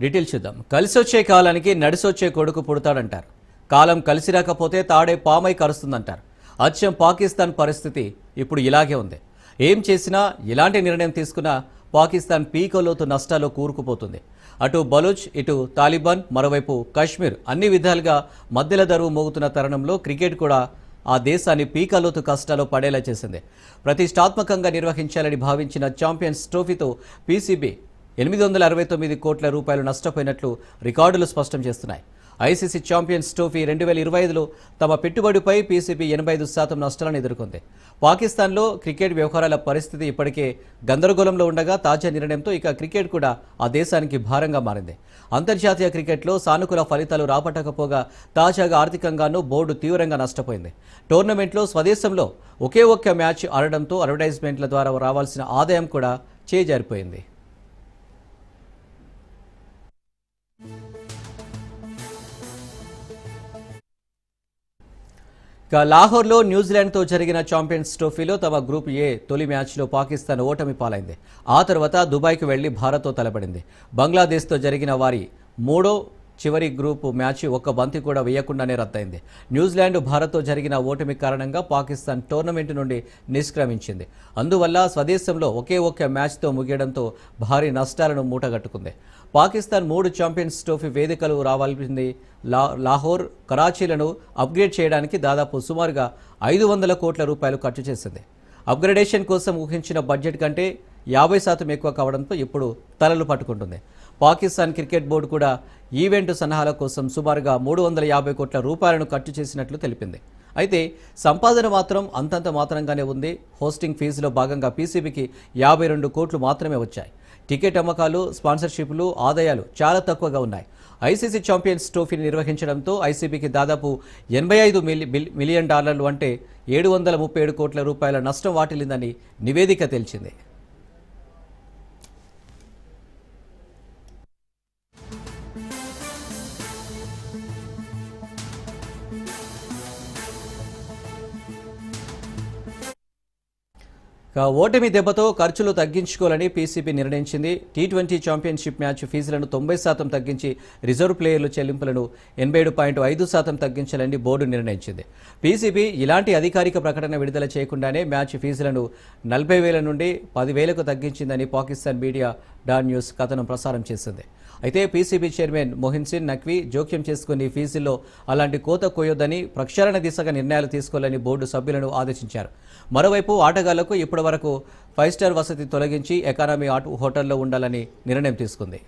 Detail చూద్దాం. కలిసొచ్చే కాలానికి నడిసొచ్చే కొడుకు పుడతాడంటారు. కాలం కలిసి రాకపోతే తాడే పామై కరుస్తుందంటారు. అచ్చం పాకిస్తాన్ పరిస్థితి ఇప్పుడు ఇలాగే ఉంది. ఏం చేసినా ఎలాంటి నిర్ణయం తీసుకున్నా పాకిస్తాన్ పీకలోతు నష్టాల్లో కూరుకుపోతుంది. అటు బలూచ్, ఇటు తాలిబాన్, మరోవైపు కశ్మీర్ అన్ని విధాలుగా మధ్యల దరువు మోగుతున్న తరుణంలో క్రికెట్ కూడా ఆ దేశాన్ని పీకలోతు కష్టాల్లో పడేలా చేసింది. ప్రతిష్టాత్మకంగా నిర్వహించాలని భావించిన ఛాంపియన్స్ ట్రోఫీతో పీసీబీ 869 కోట్ల రూపాయలు నష్టపోయినట్లు రికార్డులు స్పష్టం చేస్తున్నాయి. ఐసీసీ ఛాంపియన్స్ ట్రోఫీ 2025లో తమ పెట్టుబడిపై పీసీబీ 85% నష్టాలను ఎదుర్కొంది. పాకిస్తాన్లో క్రికెట్ వ్యవహారాల పరిస్థితి ఇప్పటికే గందరగోళంలో ఉండగా తాజా నిర్ణయంతో ఇక క్రికెట్ కూడా ఆ దేశానికి భారంగా మారింది. అంతర్జాతీయ క్రికెట్లో సానుకూల ఫలితాలు రాబట్టకపోగా తాజాగా ఆర్థికంగానూ బోర్డు తీవ్రంగా నష్టపోయింది. టోర్నమెంట్లో స్వదేశంలో ఒకే ఒక్క మ్యాచ్ ఆడడంతో అడ్వర్టైజ్మెంట్ల ద్వారా రావాల్సిన ఆదాయం కూడా చేజారిపోయింది. ఇక లాహోర్లో న్యూజిలాండ్తో జరిగిన ఛాంపియన్స్ ట్రోఫీలో తమ గ్రూప్ ఏ తొలి మ్యాచ్లో పాకిస్తాన్ ఓటమి పాలైంది. ఆ తర్వాత దుబాయ్కు వెళ్లి భారత్తో తలపడింది. బంగ్లాదేశ్తో జరిగిన వారి మూడో చివరి గ్రూపు మ్యాచ్ ఒక్క బంతి కూడా వేయకుండానే రద్దయింది. న్యూజిలాండ్ భారత్తో జరిగిన ఓటమి కారణంగా పాకిస్తాన్ టోర్నమెంట్ నుండి నిష్క్రమించింది. అందువల్ల స్వదేశంలో ఒకే ఒక్క మ్యాచ్తో ముగియడంతో భారీ నష్టాలను మూటగట్టుకుంది. పాకిస్తాన్ 3 ఛాంపియన్స్ ట్రోఫీ వేదికలు రావాల్సింది. లాహోర్, కరాచీలను అప్గ్రేడ్ చేయడానికి దాదాపు సుమారుగా 500 కోట్ల రూపాయలు ఖర్చు చేసింది. అప్గ్రేడేషన్ కోసం ఊహించిన బడ్జెట్ కంటే 50% ఎక్కువ కావడంతో ఇప్పుడు తలలు పట్టుకుంటుంది. పాకిస్తాన్ క్రికెట్ బోర్డు కూడా ఈవెంట్ సన్నాహాల కోసం సుమారుగా 350 కోట్ల రూపాయలను ఖర్చు చేసినట్లు తెలిపింది. అయితే సంపాదన మాత్రం అంతంత మాత్రంగానే ఉంది. హోస్టింగ్ ఫీజులో భాగంగా పీసీబీకి 52 కోట్లు మాత్రమే వచ్చాయి. టికెట్ అమ్మకాలు, స్పాన్సర్షిప్లు ఆదాయాలు చాలా తక్కువగా ఉన్నాయి. ఐసీసీ ఛాంపియన్స్ ట్రోఫీని నిర్వహించడంతో ఐసీబీకి దాదాపు $85 మిలియన్ అంటే 737 కోట్ల రూపాయల నష్టం వాటిల్లిందని నివేదిక తేల్చింది. ఓటమి దెబ్బతో ఖర్చులు తగ్గించుకోవాలని పీసీబీ నిర్ణయించింది. టీ20 ఛాంపియన్షిప్ మ్యాచ్ ఫీజులను 90% తగ్గించి రిజర్వ్ ప్లేయర్లు చెల్లింపులను 87.5% తగ్గించాలని బోర్డు నిర్ణయించింది. పీసీబీ ఇలాంటి అధికారిక ప్రకటన విడుదల చేయకుండానే మ్యాచ్ ఫీజులను 40,000 నుండి 10,000కు తగ్గించిందని పాకిస్తాన్ మీడియా డాన్ న్యూస్ కథనం ప్రసారం చేసింది. అయితే పీసీబీ చైర్మన్ మొహిన్సిన్ నఖ్వీ జోక్యం చేసుకుని ఫీజుల్లో అలాంటి కోత కోయొద్దని, ప్రక్షాళన దిశగా నిర్ణయాలు తీసుకోవాలని బోర్డు సభ్యులను ఆదేశించారు. మరోవైపు ఆటగాళ్లకు ఇప్పటివరకు 5 స్టార్ వసతి తొలగించి ఎకానమీ హోటల్లో ఉండాలని నిర్ణయం తీసుకుంది.